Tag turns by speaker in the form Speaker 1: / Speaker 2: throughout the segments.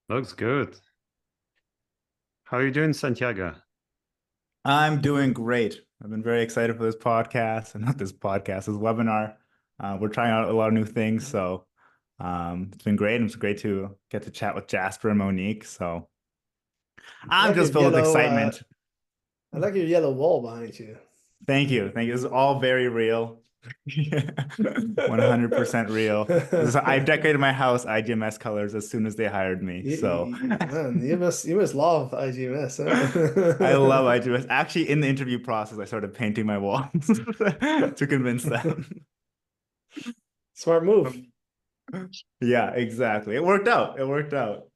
Speaker 1: Looks good. How are you doing, Santiago?
Speaker 2: I'm doing great. I've been very excited for this podcast, and not this podcast, this webinar. We're trying out a lot of new things, so it's been great. And it's great to get to chat with Jasper and Monique. So
Speaker 3: I
Speaker 2: I'm
Speaker 3: like your
Speaker 2: just filled with
Speaker 3: yellow.
Speaker 2: excitement.
Speaker 3: I like your yellow wall behind you.
Speaker 2: Thank you. Thank you. This is all very real. 100% real. I decorated my house iGMS colors as soon as they hired me. So
Speaker 3: Man, you must love iGMS,
Speaker 2: I
Speaker 3: huh?
Speaker 2: love iGMS. Actually, in the interview process, I started painting my walls to convince them.
Speaker 3: Smart move.
Speaker 2: Yeah, exactly. It worked out. It worked out.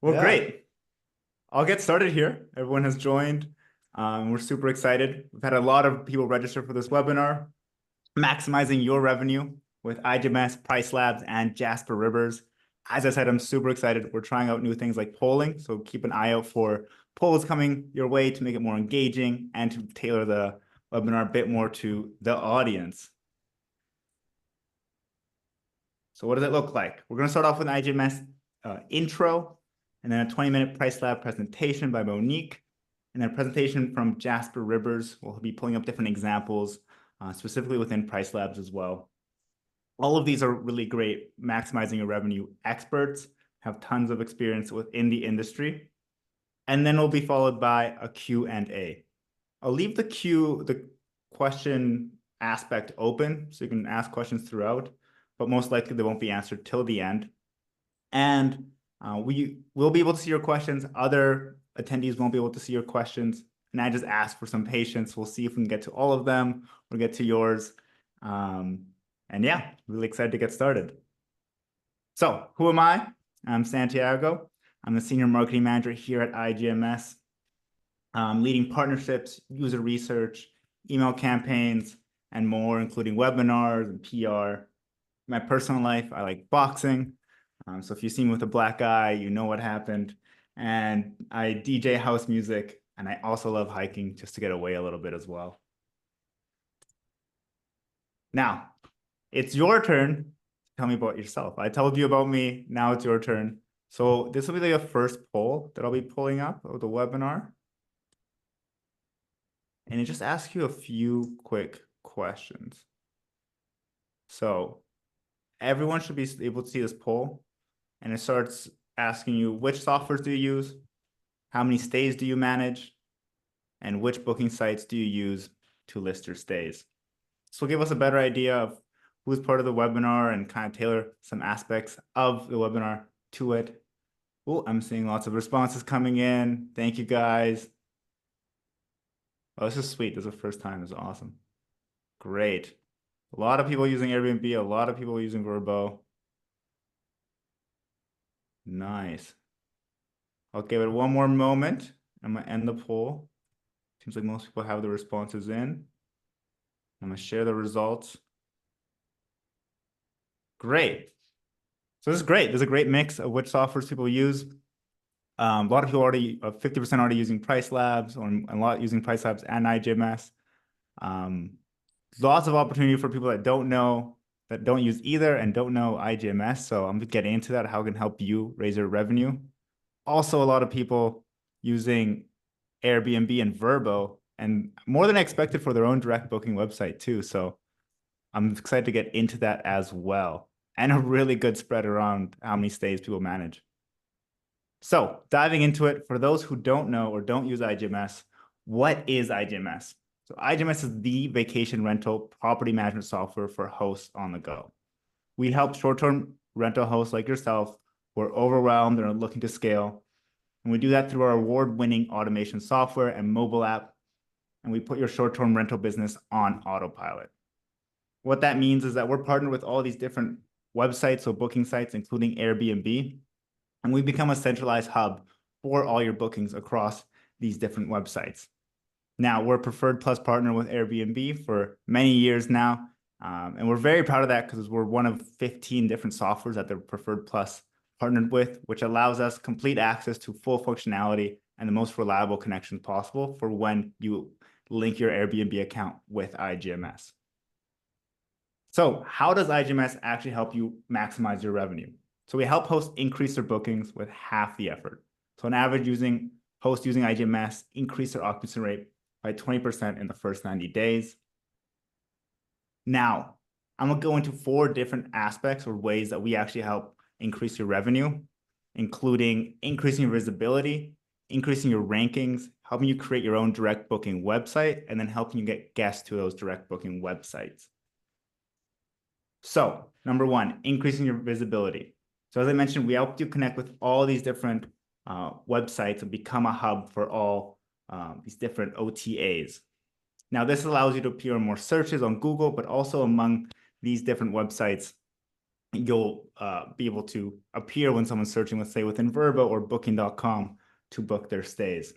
Speaker 2: Well,
Speaker 3: Yeah.
Speaker 2: great. I'll get started here. Everyone has joined. We're super excited. We've had a lot of people register for this webinar, maximizing your revenue with iGMS, PriceLabs, and Jasper Ribbers. As I said, I'm super excited. We're trying out new things like polling, so keep an eye out for polls coming your way to make it more engaging and to tailor the webinar a bit more to the audience. So what does it look like? We're going to start off with an iGMS intro, and then a 20-minute PriceLab presentation by Monique, and then a presentation from Jasper Ribbers. We'll be pulling up different examples, specifically within PriceLabs as well. All of these are really great maximizing your revenue experts, have tons of experience within the industry. And then it'll be followed by a Q&A. I'll leave the question aspect open so you can ask questions throughout, but most likely they won't be answered till the end. And we will be able to see your questions. Other attendees won't be able to see your questions. And I just ask for some patience. We'll see if we can get to all of them or get to yours. And yeah, really excited to get started. So who am I? I'm Santiago. I'm the Senior Marketing Manager here at iGMS, leading partnerships, user research, email campaigns, and more, including webinars and PR. My personal life, I like boxing. So if you see me with a black eye, you know what happened. And I DJ house music, and I also love hiking just to get away a little bit as well. Now, it's your turn. Tell me about yourself. I told you about me. Now it's your turn. So this will be the first poll that I'll be pulling up of the webinar. And it just asks you a few quick questions. So everyone should be able to see this poll. And it starts asking you, which softwares do you use? How many stays do you manage? And which booking sites do you use to list your stays? This will give us a better idea of who's part of the webinar and kind of tailor some aspects of the webinar to it. Oh, I'm seeing lots of responses coming in. Thank you, guys. Oh, this is sweet. This is the first time. This is awesome. Great. A lot of people using Airbnb, a lot of people using Vrbo. Nice. I'll give it one more moment. I'm going to end the poll. Seems like most people have the responses in. I'm going to share the results. Great. So this is great. There's a great mix of which softwares people use. A lot of people already, 50% already using PriceLabs, or a lot using PriceLabs and iGMS. Lots of opportunity for people that don't know, that don't use either and don't know iGMS. So I'm getting into that, how it can help you raise your revenue. Also, a lot of people using Airbnb and Vrbo, and more than I expected for their own direct booking website too. So I'm excited to get into that as well. And a really good spread around how many stays people manage. So diving into it, for those who don't know or don't use iGMS, what is iGMS? So iGMS is the vacation rental property management software for hosts on the go. We help short-term rental hosts like yourself who are overwhelmed and are looking to scale. And we do that through our award-winning automation software and mobile app. And we put your short-term rental business on autopilot. What that means is that we're partnered with all these different websites, so booking sites, including Airbnb, and we become a centralized hub for all your bookings across these different websites. Now, we're a Preferred Plus partner with Airbnb for many years now, and we're very proud of that because we're one of 15 different softwares that they're Preferred Plus partnered with, which allows us complete access to full functionality and the most reliable connections possible for when you link your Airbnb account with iGMS. So how does iGMS actually help you maximize your revenue? So we help hosts increase their bookings with half the effort. So on average, hosts using iGMS increase their occupancy rate by 20% in the first 90 days. Now, I'm going to go into 4 different aspects or ways that we actually help increase your revenue, including increasing your visibility, increasing your rankings, helping you create your own direct booking website, and then helping you get guests to those direct booking websites. So, number 1, increasing your visibility. So as I mentioned, we help you connect with all these different websites and become a hub for all these different OTAs. Now, this allows you to appear in more searches on Google, but also among these different websites, you'll be able to appear when someone's searching, let's say, within Vrbo or Booking.com to book their stays.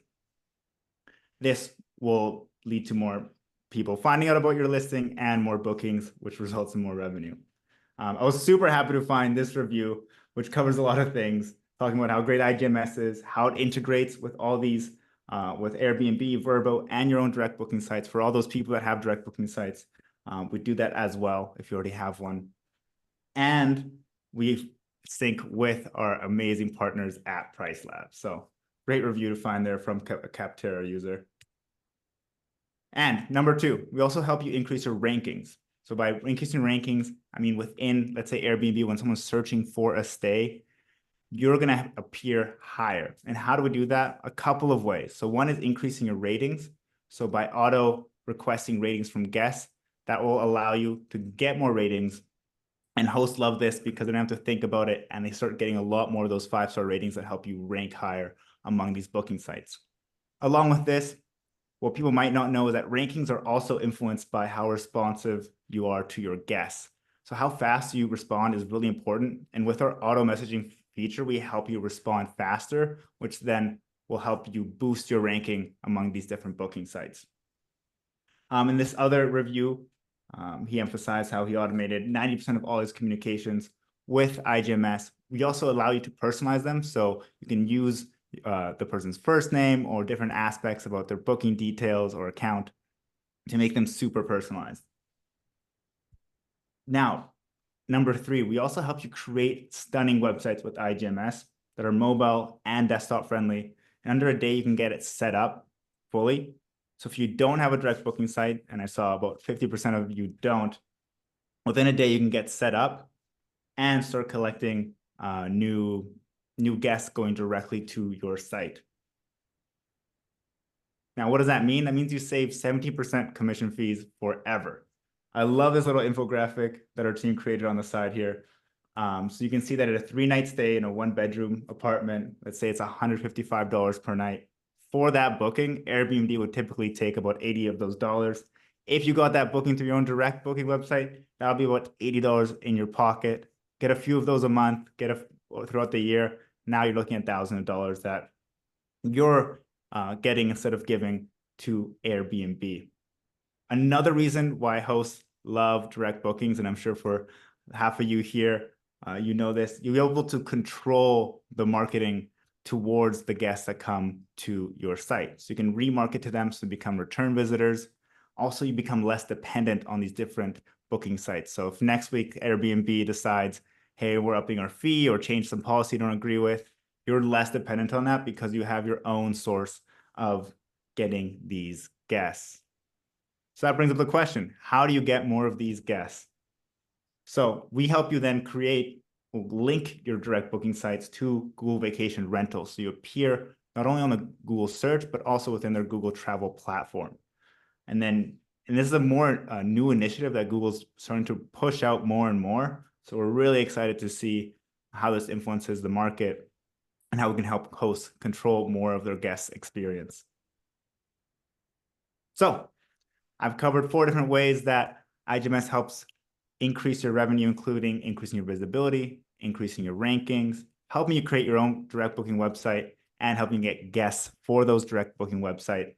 Speaker 2: This will lead to more people finding out about your listing and more bookings, which results in more revenue. I was super happy to find this review, which covers a lot of things, talking about how great iGMS is, how it integrates with all these, with Airbnb, Vrbo, and your own direct booking sites. For all those people that have direct booking sites, we do that as well if you already have one. And we sync with our amazing partners at PriceLabs. So great review to find there from a Capterra user. And number 2, we also help you increase your rankings. So by increasing rankings, I mean within, let's say, Airbnb, when someone's searching for a stay, you're going to appear higher. And how do we do that? A couple of ways. So one is increasing your ratings. So by auto requesting ratings from guests, that will allow you to get more ratings. And hosts love this because they don't have to think about it, and they start getting a lot more of those 5-star ratings that help you rank higher among these booking sites. Along with this, what people might not know is that rankings are also influenced by how responsive you are to your guests. So how fast you respond is really important. And with our auto messaging feature, we help you respond faster, which then will help you boost your ranking among these different booking sites. In this other review, he emphasized how he automated 90% of all his communications with iGMS. We also allow you to personalize them, so you can use the person's first name or different aspects about their booking details or account to make them super personalized. Now, number 3, we also help you create stunning websites with iGMS that are mobile and desktop friendly. And under a day, you can get it set up fully. So if you don't have a direct booking site, and I saw about 50% of you don't, within a day, you can get set up and start collecting new guests going directly to your site. Now, what does that mean? That means you save 70% commission fees forever. I love this little infographic that our team created on the side here. So you can see that at a 3-night stay in a 1-bedroom apartment, let's say it's $155 per night. For that booking, Airbnb would typically take about 80 of those dollars. If you got that booking through your own direct booking website, that'll be about $80 in your pocket. Get a few of those a month, throughout the year. Now you're looking at thousands of dollars that you're getting instead of giving to Airbnb. Another reason why hosts love direct bookings, and I'm sure for half of you here, you know this, you'll be able to control the marketing towards the guests that come to your site. So you can remarket to them to become return visitors. Also, you become less dependent on these different booking sites. So if next week Airbnb decides, hey, we're upping our fee or change some policy you don't agree with, you're less dependent on that because you have your own source of getting these guests. So that brings up the question, how do you get more of these guests? So we help you then link your direct booking sites to Google Vacation Rentals. So you appear not only on the Google search, but also within their Google Travel platform. And this is a more new initiative that Google's starting to push out more and more. So we're really excited to see how this influences the market and how we can help hosts control more of their guest experience. So I've covered 4 different ways that iGMS helps increase your revenue, including increasing your visibility, increasing your rankings, helping you create your own direct booking website, and helping you get guests for those direct booking websites.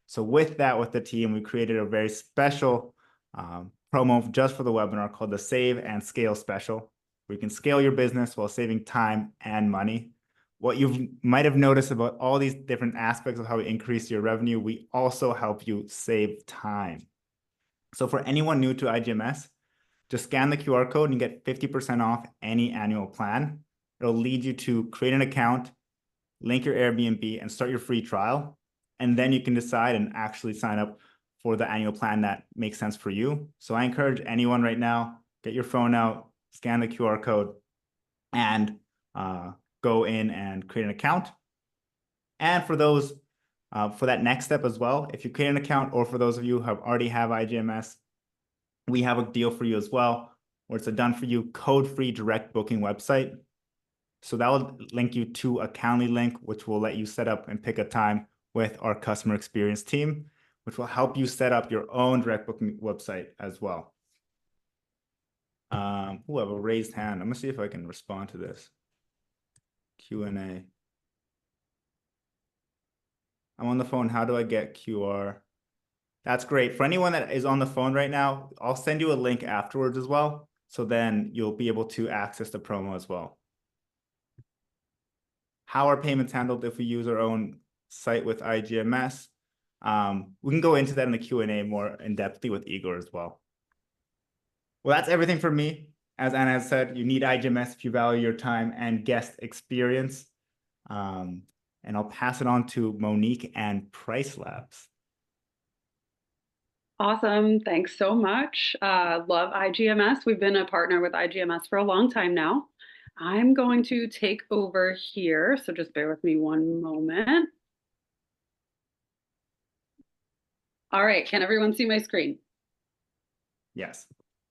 Speaker 2: So with that, with the team, we created a very special promo just for the webinar called the Save and Scale Special, where you can scale your business while saving time and money. What you might have noticed about all these different aspects of how we increase your revenue, we also help you save time. So for anyone new to iGMS, just scan the QR code and get 50% off any annual plan. it'll lead you to create an account, link your Airbnb, and start your free trial. And then you can decide and actually sign up for the annual plan that makes sense for you. So I encourage anyone right now, get your phone out, scan the QR code, and go in and create an account. And for those, for that next step as well, if you create an account, or for those of you who already have iGMS, we have a deal for you as well, where it's a done-for-you code-free direct booking website. So that will link you to a Calendly link, which will let you set up and pick a time with our customer experience team, which will help you set up your own direct booking website as well. Who have a raised hand? I'm gonna see if I can respond to this. Q&A. I'm on the phone. How do I get QR? That's great. For anyone that is on the phone right now, I'll send you a link afterwards as well. So then you'll be able to access the promo as well. How are payments handled if we use our own site with iGMS? We can go into that in the Q&A more in-depthly with Igor as well. Well, that's everything for me. As Anna has said, you need iGMS if you value your time and guest experience. And I'll pass it on to Monique and PriceLabs.
Speaker 4: Awesome. Thanks so much. Love iGMS. We've been a partner with iGMS for a long time now. I'm going to take over here, so just bear with me one moment. All right, can everyone see my screen?
Speaker 2: Yes.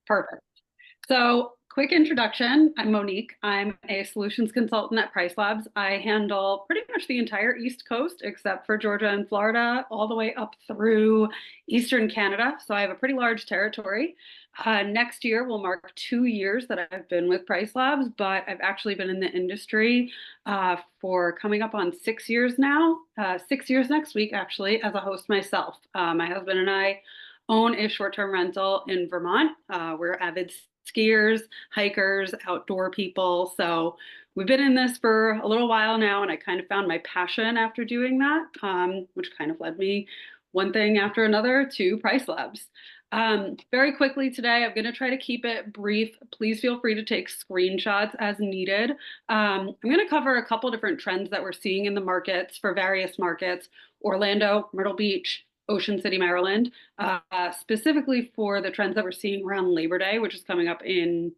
Speaker 4: Perfect. So quick introduction, I'm Monique. I'm a solutions consultant at PriceLabs. I handle pretty much the entire East Coast except for Georgia and Florida, all the way up through Eastern Canada. So I have a pretty large territory. Next year will mark 2 years that I've been with PriceLabs, but I've actually been in the industry for coming up on 6 years now, 6 years next week actually, as a host myself. My husband and I own a short-term rental in Vermont. We're avid skiers, hikers, outdoor people. So we've been in this for a little while now, and I kind of found my passion after doing that, which kind of led me one thing after another to PriceLabs. Very quickly today, I'm going to try to keep it brief. Please feel free to take screenshots as needed. I'm going to cover a couple different trends that we're seeing in the markets for various markets: Orlando, Myrtle Beach, Ocean City, Maryland, specifically for the trends that we're seeing around Labor Day, which is coming up in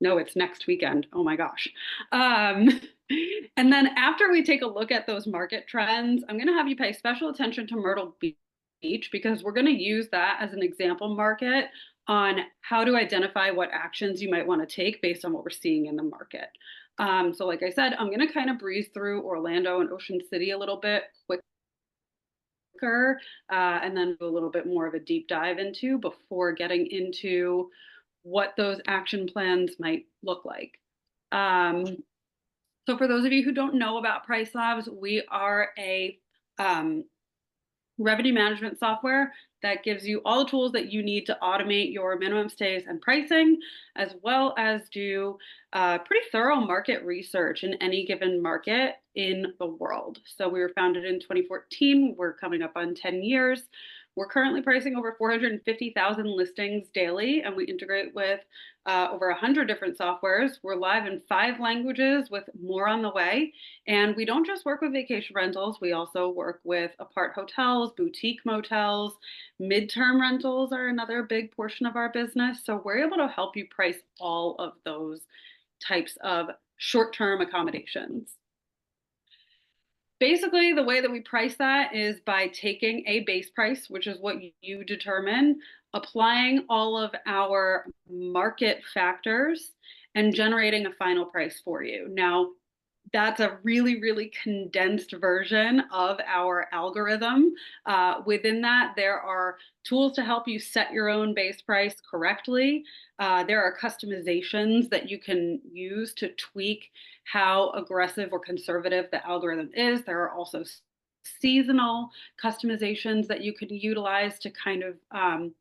Speaker 4: it's next weekend. Oh my gosh. And then after we take a look at those market trends, I'm going to have you pay special attention to Myrtle Beach, because we're going to use that as an example market on how to identify what actions you might want to take based on what we're seeing in the market. So like I said, I'm going to kind of breeze through Orlando and Ocean City a little bit quicker, and then do a little bit more of a deep dive into before getting into what those action plans might look like. So for those of you who don't know about PriceLabs, we are a revenue management software that gives you all the tools that you need to automate your minimum stays and pricing, as well as do pretty thorough market research in any given market in the world. So we were founded in 2014. We're coming up on 10 years. We're currently pricing over 450,000 listings daily, and we integrate with over 100 different softwares. We're live in 5 languages with more on the way. And we don't just work with vacation rentals. We also work with apart hotels, boutique motels, midterm rentals are another big portion of our business. So we're able to help you price all of those types of short-term accommodations. Basically, the way that we price that is by taking a base price, which is what you determine, applying all of our market factors, and generating a final price for you. Now, that's a really, really condensed version of our algorithm. Within that, there are tools to help you set your own base price correctly. There are customizations that you can use to tweak how aggressive or conservative the algorithm is. There are also seasonal customizations that you can utilize to kind of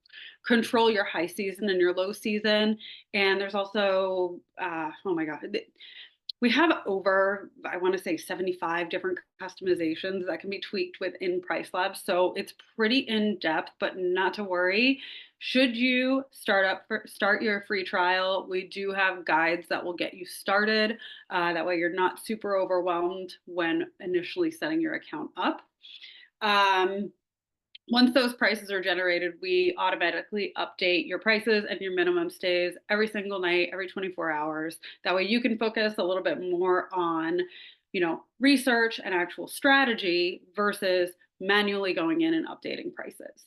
Speaker 4: control your high season and your low season. And there's also, oh my God, we have over, I want to say 75 different customizations that can be tweaked within PriceLabs. So it's pretty in depth, but not to worry. Should you start your free trial, we do have guides that will get you started. That way you're not super overwhelmed when initially setting your account up. Once those prices are generated, we automatically update your prices and your minimum stays every single night, every 24 hours. That way you can focus a little bit more on, research and actual strategy versus manually going in and updating prices.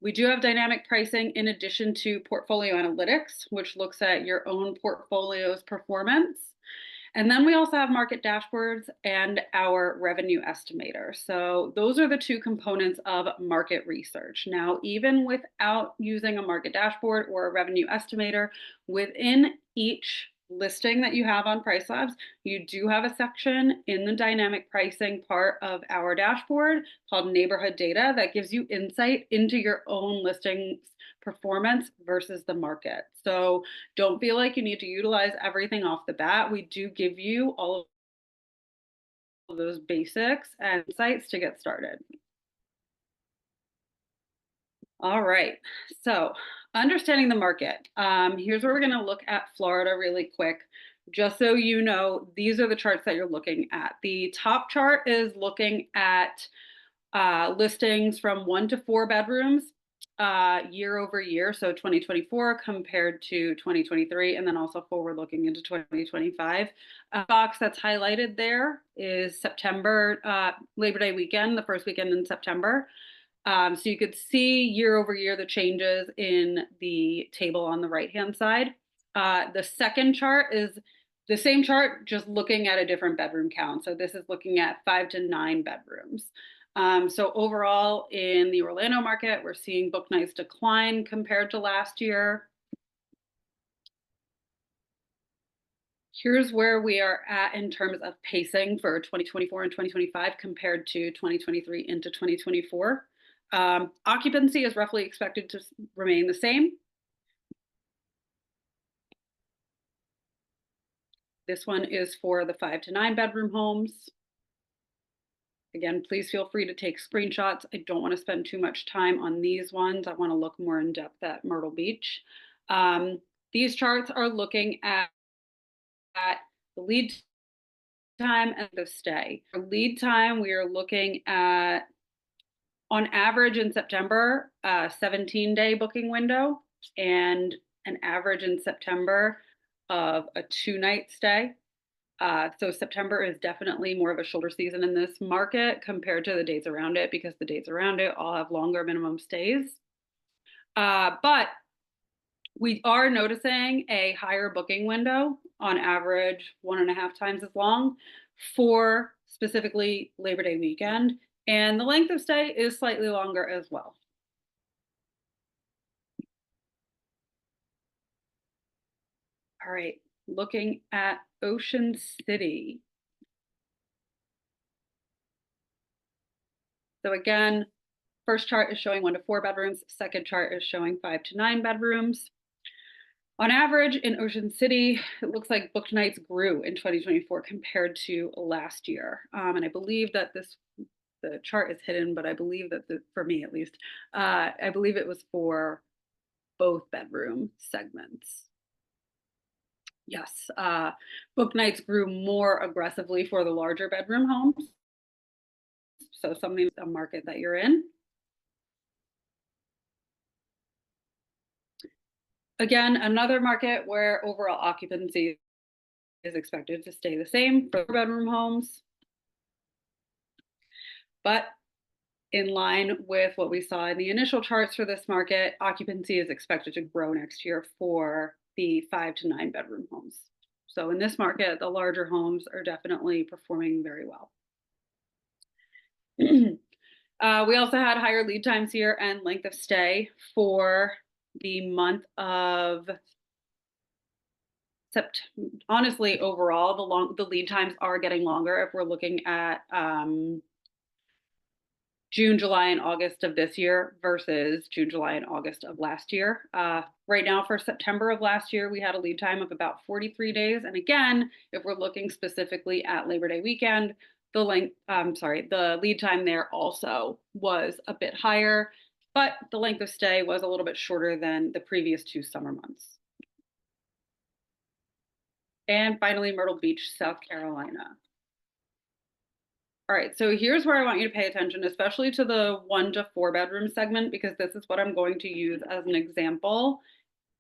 Speaker 4: We do have dynamic pricing in addition to portfolio analytics, which looks at your own portfolio's performance. And then we also have market dashboards and our revenue estimator. So those are the two components of market research. Now, even without using a market dashboard or a revenue estimator, within each listing that you have on PriceLabs, you do have a section in the dynamic pricing part of our dashboard called neighborhood data that gives you insight into your own listings performance versus the market. So don't feel like you need to utilize everything off the bat. We do give you all of those basics and insights to get started. All right, so understanding the market. Here's where we're going to look at Florida really quick. Just so you know, these are the charts that you're looking at. The top chart is looking at listings from 1 to 4 bedrooms year over year, so 2024 compared to 2023, and then also forward looking into 2025. Box that's highlighted there is September, Labor Day weekend, the first weekend in September. So you could see year over year the changes in the table on the right-hand side. The second chart is the same chart, just looking at a different bedroom count. So this is looking at 5 to 9 bedrooms. So overall in the Orlando market, we're seeing book nights decline compared to last year. Here's where we are at in terms of pacing for 2024 and 2025 compared to 2023 into 2024. Occupancy is roughly expected to remain the same. This one is for the 5 to 9 bedroom homes. Again, please feel free to take screenshots. I don't want to spend too much time on these ones. I want to look more in depth at Myrtle Beach. These charts are looking at the lead time and the stay. For lead time, we are looking at, on average in September, a 17-day booking window, and an average in September of a 2-night stay. So September is definitely more of a shoulder season in this market compared to the dates around it, because the dates around it all have longer minimum stays. But we are noticing a higher booking window, on average 1.5 times as long, for specifically Labor Day weekend. And the length of stay is slightly longer as well. All right, looking at Ocean City. So again, first chart is showing 1 to 4 bedrooms. Second chart is showing 5 to 9 bedrooms. On average in Ocean City, it looks like booked nights grew in 2024 compared to last year. And I believe that the chart is hidden, but I believe that for me at least, I believe it was for both bedroom segments. Yes, book nights grew more aggressively for the larger bedroom homes. So something, a market that you're in. Again, another market where overall occupancy is expected to stay the same for bedroom homes. But in line with what we saw in the initial charts for this market, occupancy is expected to grow next year for the 5 to 9 bedroom homes. So in this market, the larger homes are definitely performing very well. We also had higher lead times here and length of stay for the month of September. Honestly, overall, the lead times are getting longer if we're looking at June, July, and August of this year versus June, July, and August of last year. Right now for September of last year, we had a lead time of about 43 days. And again, if we're looking specifically at Labor Day weekend, the lead time there also was a bit higher, but the length of stay was a little bit shorter than the previous 2 summer months. And finally, Myrtle Beach, South Carolina. All right, so here's where I want you to pay attention, especially to the 1 to 4 bedroom segment, because this is what I'm going to use as an example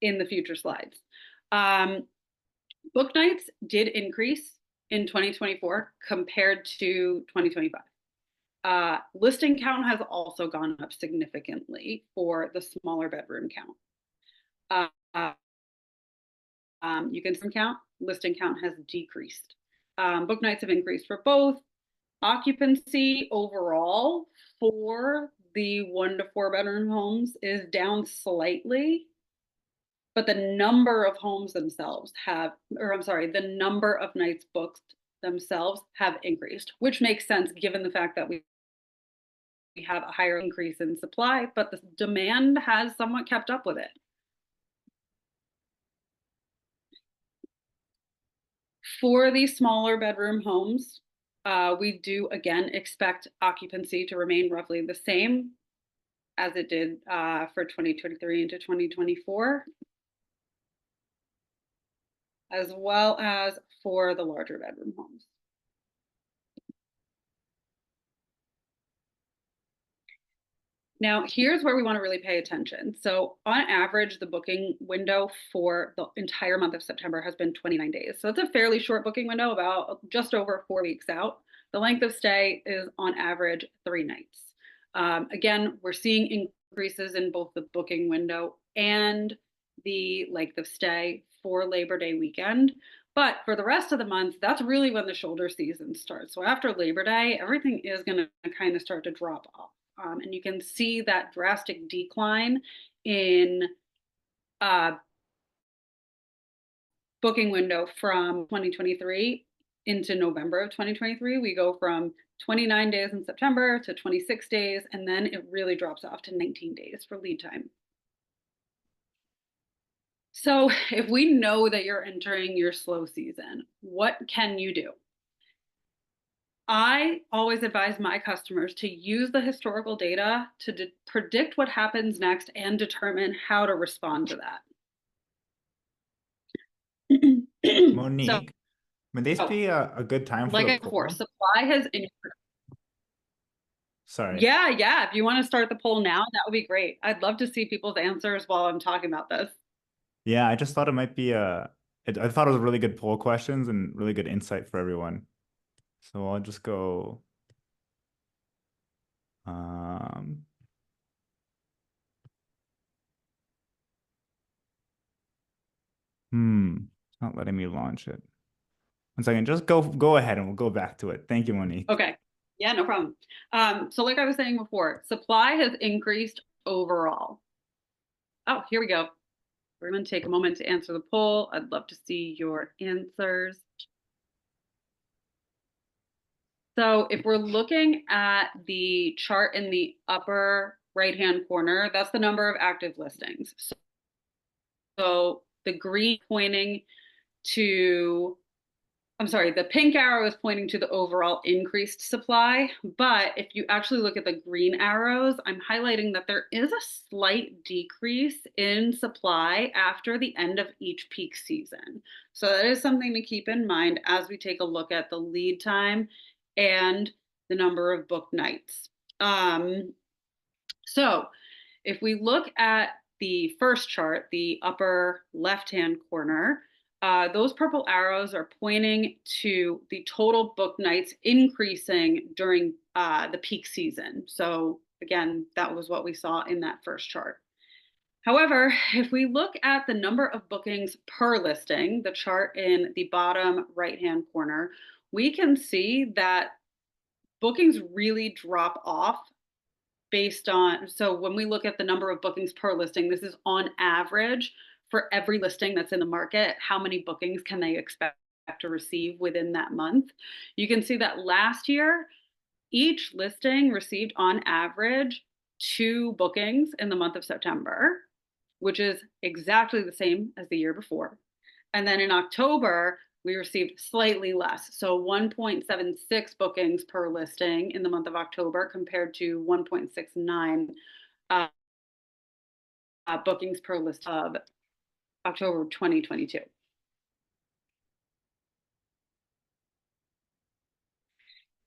Speaker 4: in the future slides. Book nights did increase in 2024 compared to 2025. Listing count has also gone up significantly for the smaller bedroom count. You can see listing count has decreased. Book nights have increased for both. Occupancy overall for the 1 to 4 bedroom homes is down slightly, but the number of homes themselves the number of nights booked themselves have increased, which makes sense given the fact that we have a higher increase in supply, but the demand has somewhat kept up with it. For these smaller bedroom homes, we do again expect occupancy to remain roughly the same as it did for 2023 into 2024, as well as for the larger bedroom homes. Now, here's where we want to really pay attention. So on average, the booking window for the entire month of September has been 29 days. So it's a fairly short booking window, about just over 4 weeks out. The length of stay is on average 3 nights. Again, we're seeing increases in both the booking window and the length of stay for Labor Day weekend. But for the rest of the month, that's really when the shoulder season starts. So after Labor Day, everything is going to kind of start to drop off. And you can see that drastic decline in booking window from 2023 into November of 2023. We go from 29 days in September to 26 days, and then it really drops off to 19 days for lead time. So if we know that you're entering your slow season, what can you do? I always advise my customers to use the historical data to predict what happens next and determine how to respond to that.
Speaker 2: Monique, would this be a good time for the poll?
Speaker 4: Supply has increased.
Speaker 2: Sorry.
Speaker 4: Yeah. If you want to start the poll now, that would be great. I'd love to see people's answers while I'm talking about this.
Speaker 2: Yeah, I just thought it might be I thought it was really good poll questions and really good insight for everyone. So I'll just go. It's not letting me launch it. 1 second, just go ahead and we'll go back to it. Thank you, Monique.
Speaker 4: Okay. Yeah, no problem. So like I was saying before, supply has increased overall. Oh, here we go. We're going to take a moment to answer the poll. I'd love to see your answers. So if we're looking at the chart in the upper right-hand corner, that's the number of active listings. So the green pointing to, the pink arrow is pointing to the overall increased supply. But if you actually look at the green arrows, I'm highlighting that there is a slight decrease in supply after the end of each peak season. So that is something to keep in mind as we take a look at the lead time and the number of book nights. So if we look at the first chart, the upper left-hand corner, those purple arrows are pointing to the total book nights increasing during the peak season. So again, that was what we saw in that first chart. However, if we look at the number of bookings per listing, the chart in the bottom right-hand corner, we can see that bookings really drop off based on, so when we look at the number of bookings per listing, this is on average for every listing that's in the market, how many bookings can they expect to receive within that month. You can see that last year, each listing received on average 2 bookings in the month of September, which is exactly the same as the year before. And then in October, we received slightly less. So 1.76 bookings per listing in the month of October compared to 1.69 bookings per list of October 2022.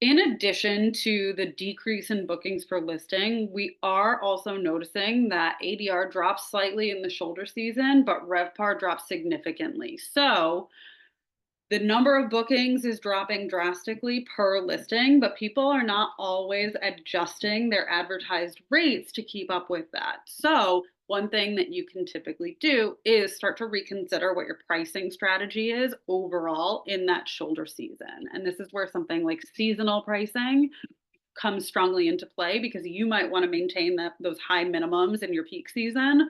Speaker 4: In addition to the decrease in bookings per listing, we are also noticing that ADR drops slightly in the shoulder season, but RevPAR drops significantly. So the number of bookings is dropping drastically per listing, but people are not always adjusting their advertised rates to keep up with that. So one thing that you can typically do is start to reconsider what your pricing strategy is overall in that shoulder season. And this is where something like seasonal pricing comes strongly into play, because you might want to maintain those high minimums in your peak season,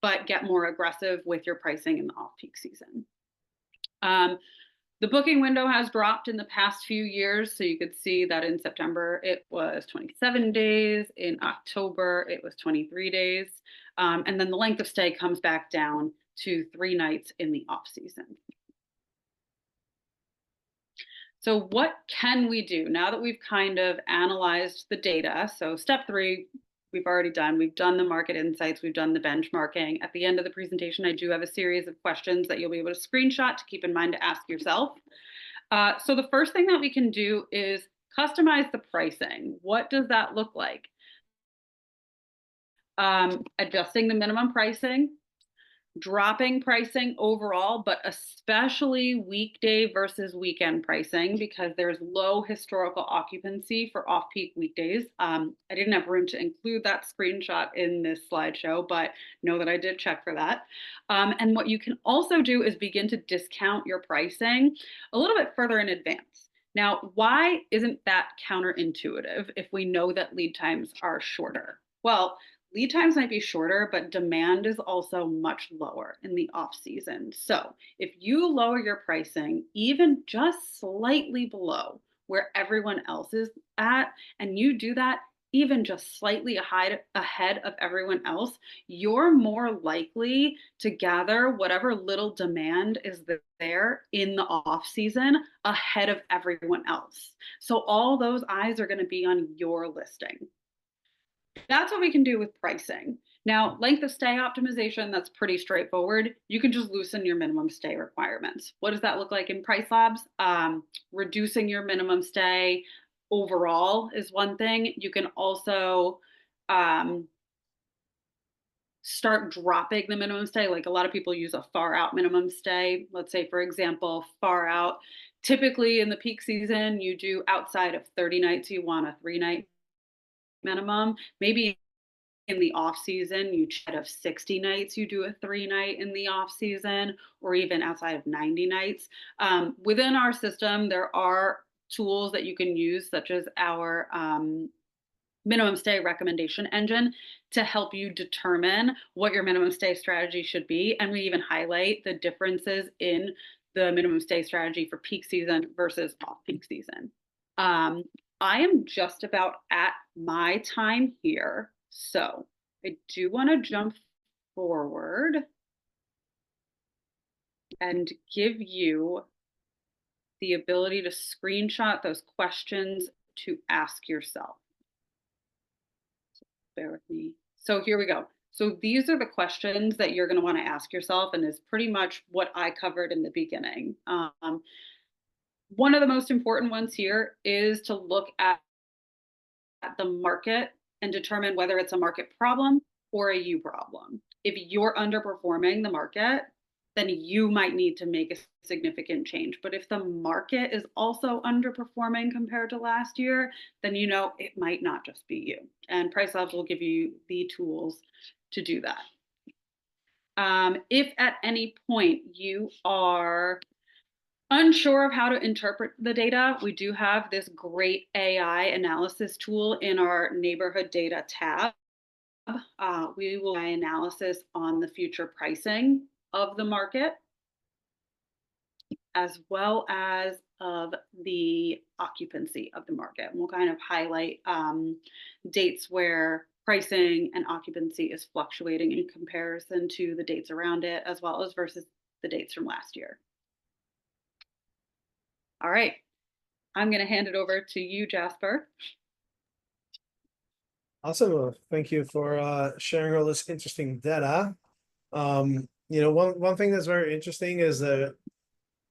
Speaker 4: but get more aggressive with your pricing in the off-peak season. The booking window has dropped in the past few years. So you could see that in September, it was 27 days. In October, it was 23 days. And then the length of stay comes back down to 3 nights in the off season. So what can we do now that we've kind of analyzed the data? So step 3, we've already done. We've done the market insights. We've done the benchmarking. At the end of the presentation, I do have a series of questions that you'll be able to screenshot to keep in mind to ask yourself. So the first thing that we can do is customize the pricing. What does that look like? Adjusting the minimum pricing, dropping pricing overall, but especially weekday versus weekend pricing, because there's low historical occupancy for off-peak weekdays. I didn't have room to include that screenshot in this slideshow, but know that I did check for that. And what you can also do is begin to discount your pricing a little bit further in advance. Now, why isn't that counterintuitive if we know that lead times are shorter? Well, lead times might be shorter, but demand is also much lower in the off season. So if you lower your pricing even just slightly below where everyone else is at, and you do that even just slightly ahead of everyone else, you're more likely to gather whatever little demand is there in the off season ahead of everyone else. So all those eyes are going to be on your listing. That's what we can do with pricing. Now, length of stay optimization, that's pretty straightforward. You can just loosen your minimum stay requirements. What does that look like in PriceLabs? Reducing your minimum stay overall is one thing. You can also start dropping the minimum stay. Like a lot of people use a far out minimum stay. Let's say, for example, far out. Typically in the peak season, you do outside of 30 nights, you want a 3-night minimum. Maybe in the off season, you chat of 60 nights, you do a 3-night in the off season, or even outside of 90 nights. Within our system, there are tools that you can use, such as our minimum stay recommendation engine, to help you determine what your minimum stay strategy should be. And we even highlight the differences in the minimum stay strategy for peak season versus off-peak season. I am just about at my time here, so I do want to jump forward and give you the ability to screenshot those questions to ask yourself. So bear with me. So here we go. So these are the questions that you're going to want to ask yourself, and is pretty much what I covered in the beginning. One of the most important ones here is to look at the market and determine whether it's a market problem or a you problem. If you're underperforming the market, then you might need to make a significant change. But if the market is also underperforming compared to last year, then you know it might not just be you. And PriceLabs will give you the tools to do that. If at any point you are unsure of how to interpret the data, we do have this great AI analysis tool in our neighborhood data tab. We will do analysis on the future pricing of the market, as well as of the occupancy of the market. And we'll kind of highlight dates where pricing and occupancy is fluctuating in comparison to the dates around it, as well as versus the dates from last year. All right, I'm going to hand it over to you, Jasper.
Speaker 3: Awesome. Well, thank you for sharing all this interesting data. One thing that's very interesting is that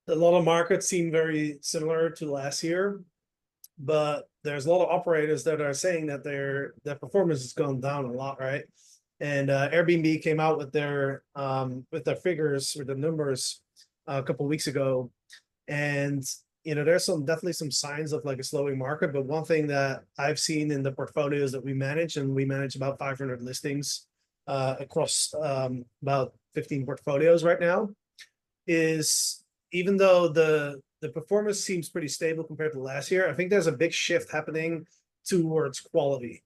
Speaker 3: a lot of markets seem very similar to last year, but there's a lot of operators that are saying that their performance has gone down a lot, right? And Airbnb came out with their figures or the numbers a couple of weeks ago, and there's definitely some signs of like a slowing market. But one thing that I've seen in the portfolios that we manage, and we manage about 500 listings across about 15 portfolios right now, is even though the performance seems pretty stable compared to last year, I think there's a big shift happening towards quality.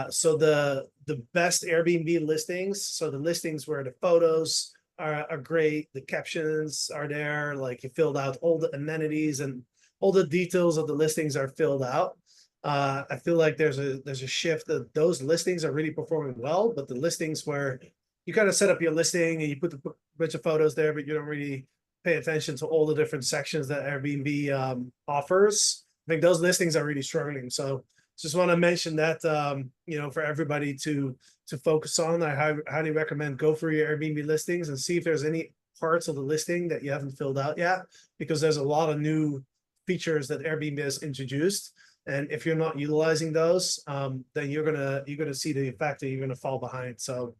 Speaker 3: So the best Airbnb listings, so the listings where the photos are great, the captions are there, like you filled out all the amenities and all the details of the listings are filled out. I feel like there's a shift that those listings are really performing well, but the listings where you kind of set up your listing and you put a bunch of photos there, but you don't really pay attention to all the different sections that Airbnb offers, I think those listings are really struggling. So just want to mention that, for everybody to focus on. I highly recommend go through your Airbnb listings and see if there's any parts of the listing that you haven't filled out yet, because there's a lot of new features that Airbnb has introduced. And if you're not utilizing those, then you're gonna see the effect that you're gonna fall behind. So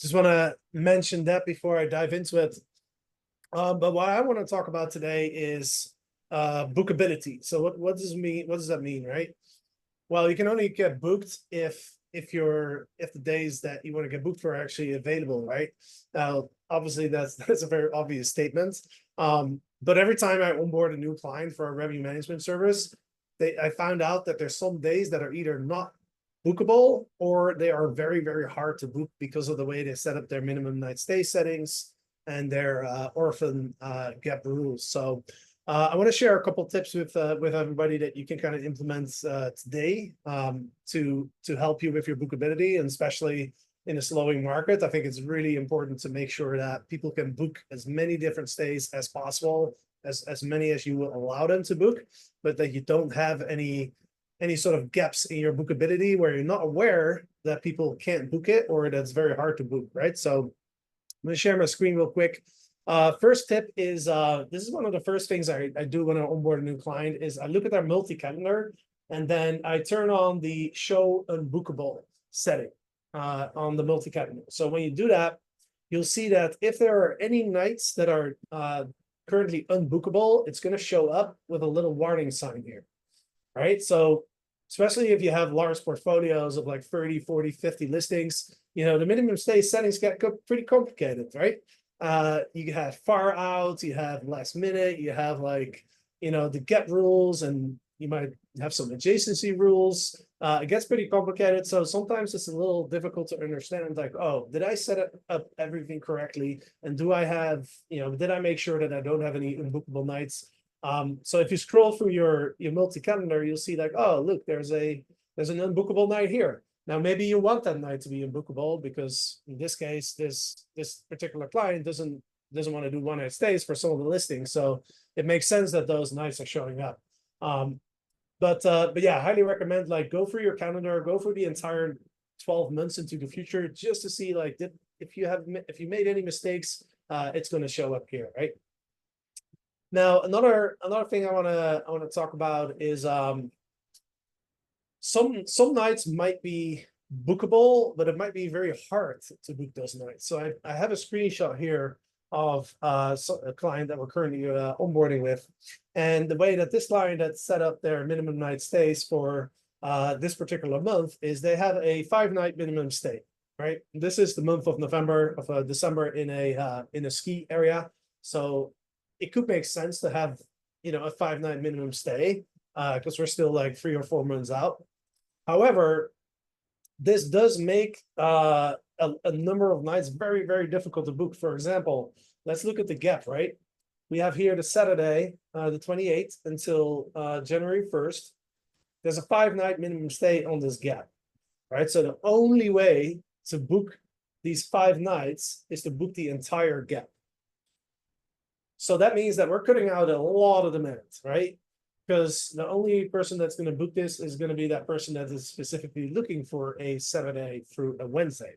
Speaker 3: just want to mention that before I dive into it. But what I want to talk about today is bookability. So what does that mean, right? Well, you can only get booked if the days that you want to get booked for are actually available, right? Now, obviously that's a very obvious statement. But every time I onboard a new client for a revenue management service, I found out that there's some days that are either not bookable or they are very, very hard to book because of the way they set up their minimum night stay settings and their orphan gap rules. So I want to share a couple tips with everybody that you can kind of implement today to help you with your bookability, and especially in a slowing market. I think it's really important to make sure that people can book as many different stays as possible, as many as you will allow them to book, but that you don't have any sort of gaps in your bookability where you're not aware that people can't book it or that's very hard to book, right? So I'm going to share my screen real quick. First tip is, this is one of the first things I do when I onboard a new client is I look at their multi-calendar and then I turn on the show unbookable setting on the multi-calendar. So when you do that, you'll see that if there are any nights that are currently unbookable, it's going to show up with a little warning sign here, right? So especially if you have large portfolios of like 30, 40, 50 listings, the minimum stay settings get pretty complicated, right? You have far out, you have last minute, you have the get rules, and you might have some adjacency rules. It gets pretty complicated. So sometimes it's a little difficult to understand, like, oh, did I set up everything correctly? And do I have, did I make sure that I don't have any unbookable nights? So if you scroll through your multi-calendar, you'll see like, oh, look, there's an unbookable night here. Now, maybe you want that night to be unbookable because in this case, this particular client doesn't want to do one night stays for some of the listings. So it makes sense that those nights are showing up. But yeah, I highly recommend go through your calendar, go through the entire 12 months into the future just to see if you made any mistakes, it's going to show up here, right? Now, another thing I want to talk about is some nights might be bookable, but it might be very hard to book those nights. So I have a screenshot here of a client that we're currently onboarding with, and the way that this client had set up their minimum night stays for this particular month is they have a 5-night minimum stay. Right, this is the month of December in a ski area, so it could make sense to have a 5-night minimum stay because we're still like 3 or 4 months out. However, this does make a number of nights very, very difficult to book. For example, let's look at the gap, right? We have here the Saturday, the 28th until January 1st. There's a 5-night minimum stay on this gap, right? So the only way to book these 5 nights is to book the entire gap. So that means that we're cutting out a lot of demand, right? Because the only person that's going to book this is going to be that person that is specifically looking for a Saturday through a Wednesday.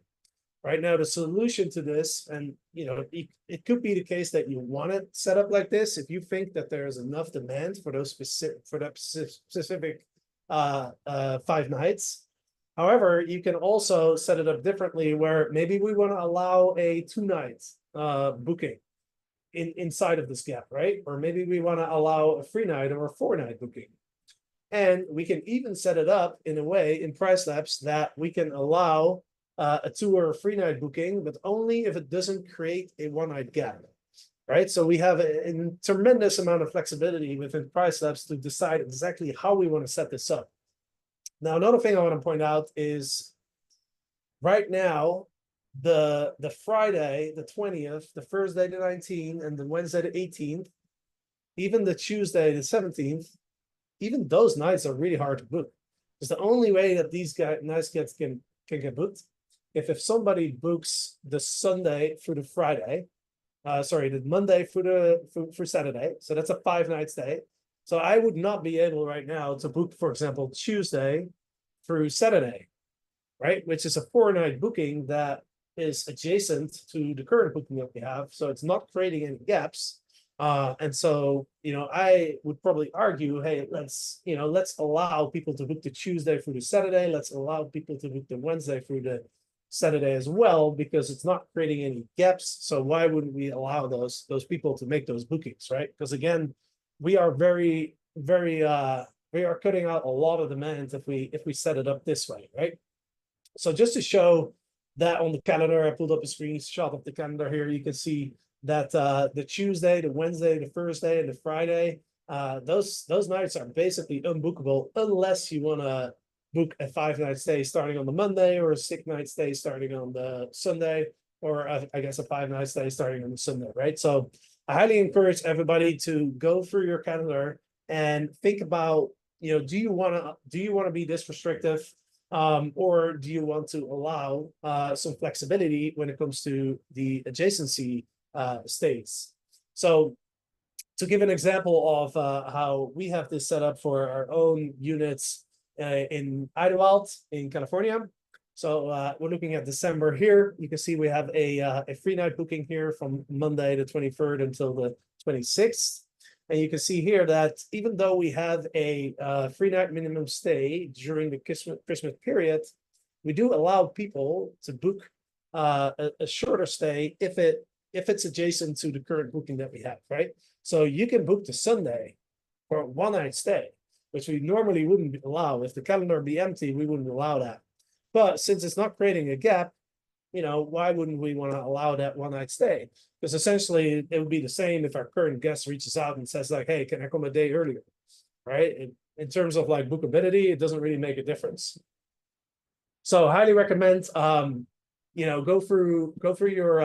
Speaker 3: Right now, the solution to this, and it could be the case that you want it set up like this. If you think that there is enough demand for those specific 5 nights. However, you can also set it up differently where maybe we want to allow a 2-night booking inside of this gap, right? Or maybe we want to allow a 3-night or a 4-night booking. And we can even set it up in a way in PriceLabs that we can allow a 2 or a 3-night booking, but only if it doesn't create a 1-night gap, right? So we have a tremendous amount of flexibility within PriceLabs to decide exactly how we want to set this up. Now, another thing I want to point out is right now, the Friday, the 20th, the Thursday, the 19th, and the Wednesday, the 18th, even the Tuesday, the 17th, even those nights are really hard to book. Because the only way that these nights can get booked if somebody books the Sunday through the Friday, the Monday through Saturday. So that's a 5-night stay. So I would not be able right now to book, for example, Tuesday through Saturday, right? Which is a 4-night booking that is adjacent to the current booking that we have. So it's not creating any gaps. And so, I would probably argue, hey, let's allow people to book the Tuesday through the Saturday. Let's allow people to book the Wednesday through the Saturday as well, because it's not creating any gaps. So why wouldn't we allow those people to make those bookings, right? Because again, we are we are cutting out a lot of demand if we set it up this way, right? So just to show that on the calendar, I pulled up a screenshot of the calendar here. You can see that the Tuesday, the Wednesday, the Thursday, and the Friday, those nights are basically unbookable unless you want to book a 5-night stay starting on the Monday, or a 6-night stay starting on the Sunday, or I guess a 5-night stay starting on the Sunday, right? So I highly encourage everybody to go through your calendar and think about, do you want to be this restrictive, or do you want to allow some flexibility when it comes to the adjacency states? So to give an example of how we have this set up for our own units in Idlewild in California. So we're looking at December here. You can see we have a 3-night booking here from Monday the 23rd until the 26th. And you can see here that even though we have a 3-night minimum stay during the Christmas period, we do allow people to book a shorter stay if it's adjacent to the current booking that we have, right? So you can book the Sunday for a 1-night stay, which we normally wouldn't allow. If the calendar be empty, we wouldn't allow that. But since it's not creating a gap, why wouldn't we want to allow that 1-night stay? Because essentially it would be the same if our current guest reaches out and says like, hey, can I come a day earlier, right? In terms of like bookability, it doesn't really make a difference. So I highly recommend, go through your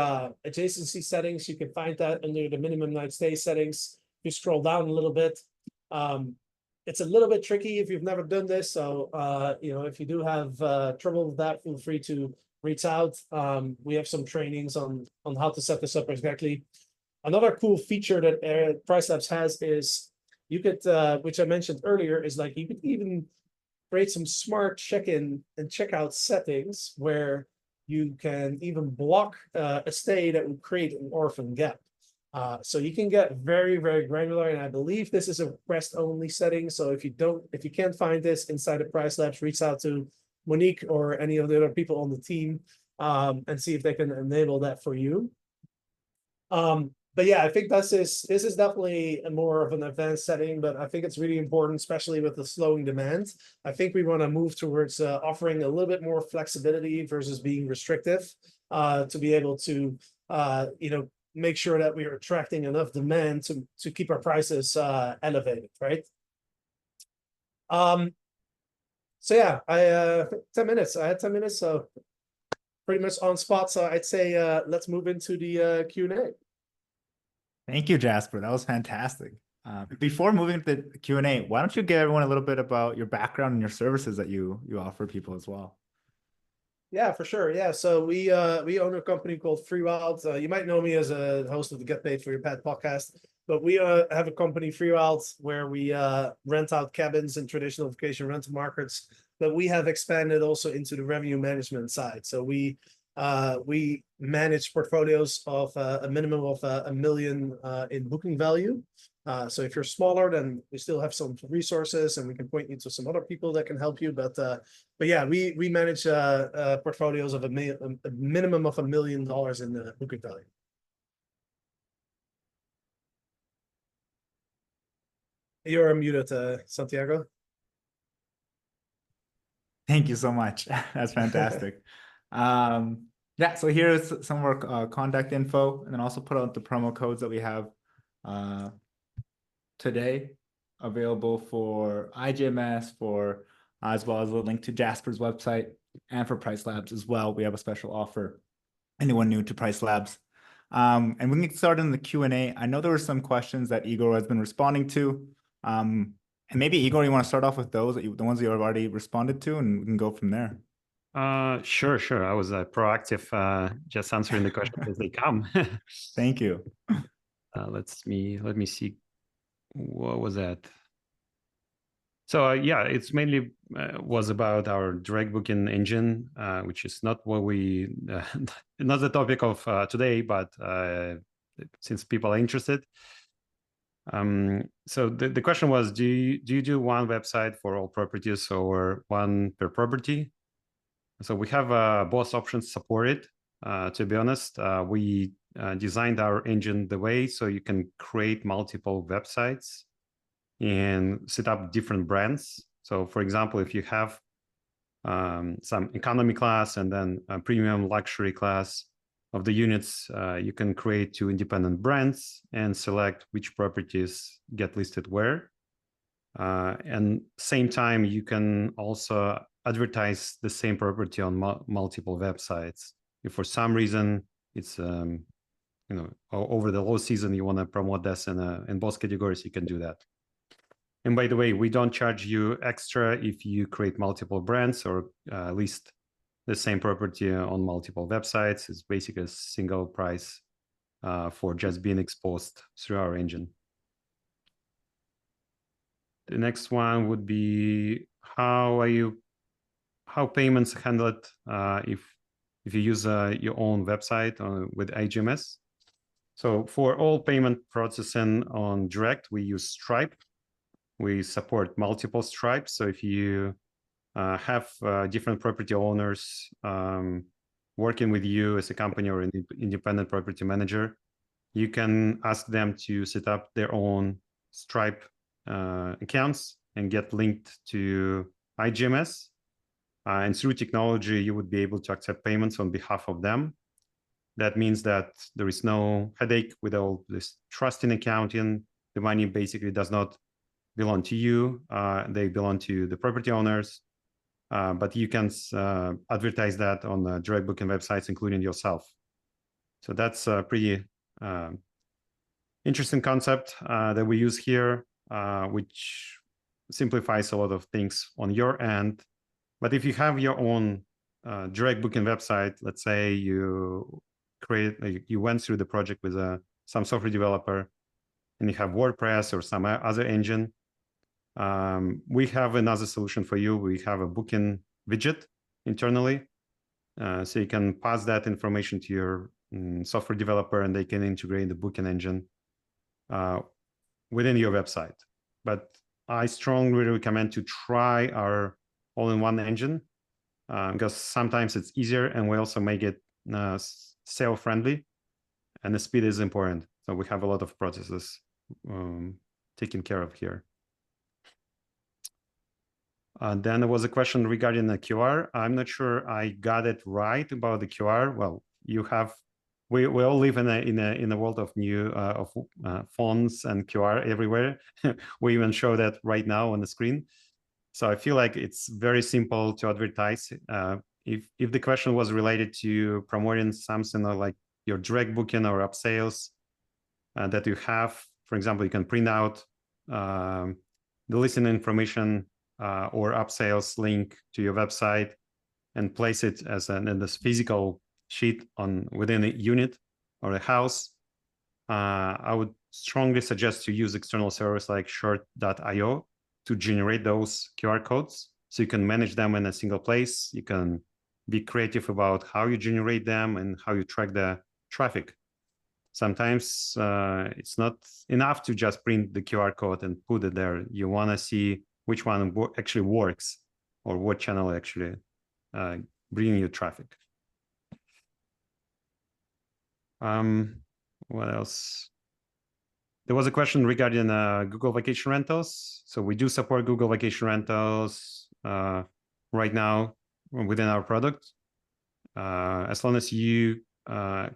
Speaker 3: adjacency settings. You can find that under the minimum night stay settings. You scroll down a little bit. It's a little bit tricky if you've never done this. So, if you do have trouble with that, feel free to reach out. We have some trainings on how to set this up exactly. Another cool feature that PriceLabs has is you could, which I mentioned earlier, is like you could even create some smart check-in and checkout settings where you can even block a stay that would create an orphan gap. So you can get very, very granular, and I believe this is a request-only setting. So if you can't find this inside of PriceLabs, reach out to Monique or any of the other people on the team and see if they can enable that for you. But yeah, I think this is definitely more of an advanced setting, but I think it's really important, especially with the slowing demand. I think we want to move towards offering a little bit more flexibility versus being restrictive to be able to, make sure that we are attracting enough demand to keep our prices elevated, right? So yeah, I 10 minutes. I had 10 minutes, so pretty much on spot. So I'd say let's move into the Q&A.
Speaker 2: Thank you, Jasper. That was fantastic. Before moving to the Q&A, why don't you give everyone a little bit about your background and your services that you offer people as well?
Speaker 3: Yeah, for sure. Yeah, so we own a company called FreeWild. You might know me as a host of the Get Paid for Your Pet podcast, but we have a company FreeWild where we rent out cabins in traditional vacation rental markets. But we have expanded also into the revenue management side. So we manage portfolios of a minimum of $1 million in booking value. So if you're smaller, then we still have some resources, and we can point you to some other people that can help you. But yeah, we manage portfolios of a minimum of $1 million in the booking value. You're muted, Santiago.
Speaker 2: Thank you so much. That's fantastic. Yeah, so here's some of our contact info, and then also put out the promo codes that we have today available for iGMS, for as well as a link to Jasper's website, and for PriceLabs as well. We have a special offer. Anyone new to PriceLabs. And we can get started in the Q&A. I know there were some questions that Igor has been responding to. And maybe Igor, you want to start off with those, the ones you have already responded to, and we can go from there.
Speaker 1: Sure. I was proactive, just answering the questions as they come.
Speaker 2: Thank you.
Speaker 1: Let me see. What was that? So yeah, it's mainly was about our direct booking engine, which is not what we not the topic of today, but since people are interested. So the question was, do you do one website for all properties or one per property? So we have both options supported. To be honest, we designed our engine the way so you can create multiple websites and set up different brands. So for example, if you have some economy class and then a premium luxury class of the units, you can create 2 independent brands and select which properties get listed where. And same time, you can also advertise the same property on multiple websites. If for some reason it's over the low season, you want to promote this in both categories, you can do that. And by the way, we don't charge you extra if you create multiple brands or list the same property on multiple websites. It's basically a single price for just being exposed through our engine. The next one would be how payments are handled if you use your own website with iGMS. So for all payment processing on direct, we use Stripe. We support multiple Stripes. So if you have different property owners working with you as a company or an independent property manager, you can ask them to set up their own Stripe accounts and get linked to iGMS. And through technology, you would be able to accept payments on behalf of them. That means that there is no headache with all this trust in accounting. The money basically does not belong to you. They belong to the property owners. But you can advertise that on the direct booking websites, including yourself. So that's a pretty interesting concept that we use here, which simplifies a lot of things on your end. But if you have your own direct booking website, let's say you went through the project with some software developer, and you have WordPress or some other engine, we have another solution for you. We have a booking widget internally, so you can pass that information to your software developer, and they can integrate the booking engine within your website. But I strongly recommend to try our all-in-one engine because sometimes it's easier, and we also make it sale-friendly, and the speed is important. So we have a lot of processes taken care of here. Then there was a question regarding the QR. I'm not sure I got it right about the QR. Well, we all live in a world of new phones and QR everywhere. We even show that right now on the screen. So I feel like it's very simple to advertise. If the question was related to promoting something like your direct booking or upsales that you have, for example, you can print out the listing information or upsales link to your website and place it as in this physical sheet within a unit or a house, I would strongly suggest to use external servers like short.io to generate those QR codes, so you can manage them in a single place. You can be creative about how you generate them and how you track the traffic. Sometimes it's not enough to just print the QR code and put it there. You want to see which one actually works, or what channel actually bringing you traffic. What else? There was a question regarding Google Vacation Rentals. So we do support Google Vacation Rentals right now within our product. As long as you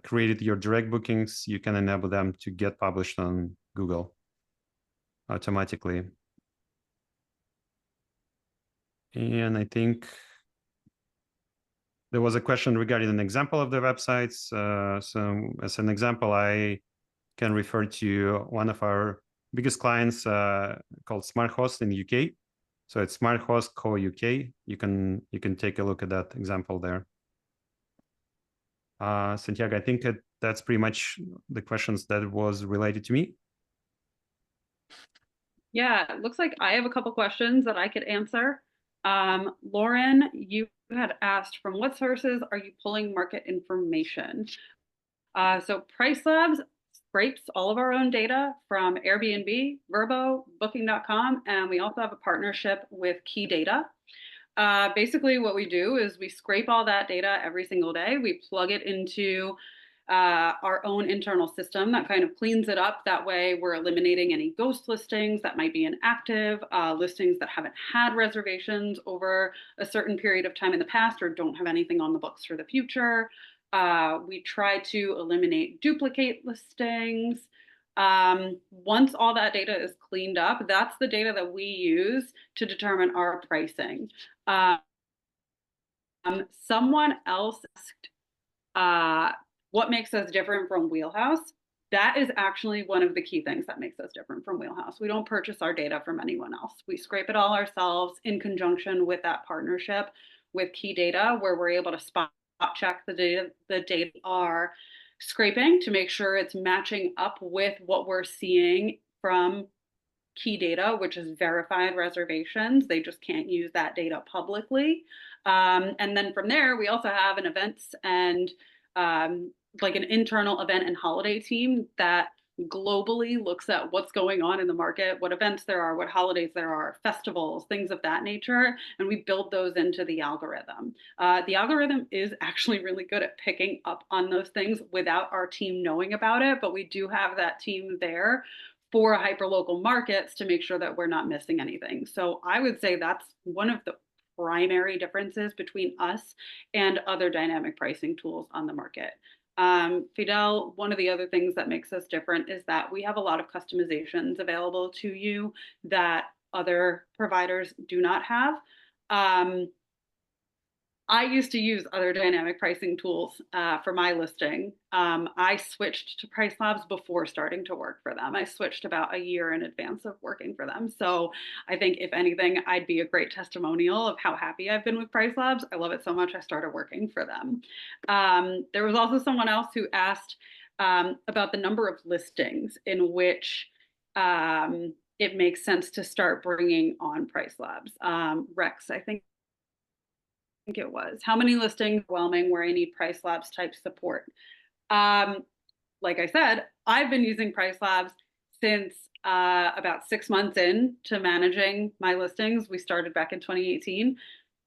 Speaker 1: created your direct bookings, you can enable them to get published on Google automatically. And I think there was a question regarding an example of the websites. So as an example, I can refer to one of our biggest clients called Smart Host in the UK. So it's Smart Host Co. UK. You can take a look at that example there. Santiago, I think that's pretty much the questions that was related to me.
Speaker 4: Yeah, it looks like I have a couple questions that I could answer. Lauren, you had asked, from what sources are you pulling market information? So PriceLabs scrapes all of our own data from Airbnb, Vrbo, Booking.com, and we also have a partnership with Key Data. Basically, what we do is we scrape all that data every single day. We plug it into our own internal system that kind of cleans it up. That way, we're eliminating any ghost listings that might be inactive, listings that haven't had reservations over a certain period of time in the past or don't have anything on the books for the future. We try to eliminate duplicate listings. Once all that data is cleaned up, that's the data that we use to determine our pricing. Someone else asked, what makes us different from Wheelhouse? That is actually one of the key things that makes us different from Wheelhouse. We don't purchase our data from anyone else. We scrape it all ourselves in conjunction with that partnership with Key Data, where we're able to spot check the data are scraping to make sure it's matching up with what we're seeing from Key Data, which is verified reservations. They just can't use that data publicly. And then from there, we also have an events and like an internal event and holiday team that globally looks at what's going on in the market, what events there are, what holidays there are, festivals, things of that nature, and we build those into the algorithm. The algorithm is actually really good at picking up on those things without our team knowing about it, but we do have that team there for hyperlocal markets to make sure that we're not missing anything. So I would say that's one of the primary differences between us and other dynamic pricing tools on the market. Fidel, one of the other things that makes us different is that we have a lot of customizations available to you that other providers do not have. I used to use other dynamic pricing tools for my listing. I switched to PriceLabs before starting to work for them. I switched about a year in advance of working for them. So I think if anything, I'd be a great testimonial of how happy I've been with PriceLabs. I love it so much I started working for them. There was also someone else who asked about the number of listings in which it makes sense to start bringing on PriceLabs. Rex, I think it was. How many listings overwhelming where I need PriceLabs type support? Like I said, I've been using PriceLabs since about 6 months in to managing my listings. We started back in 2018.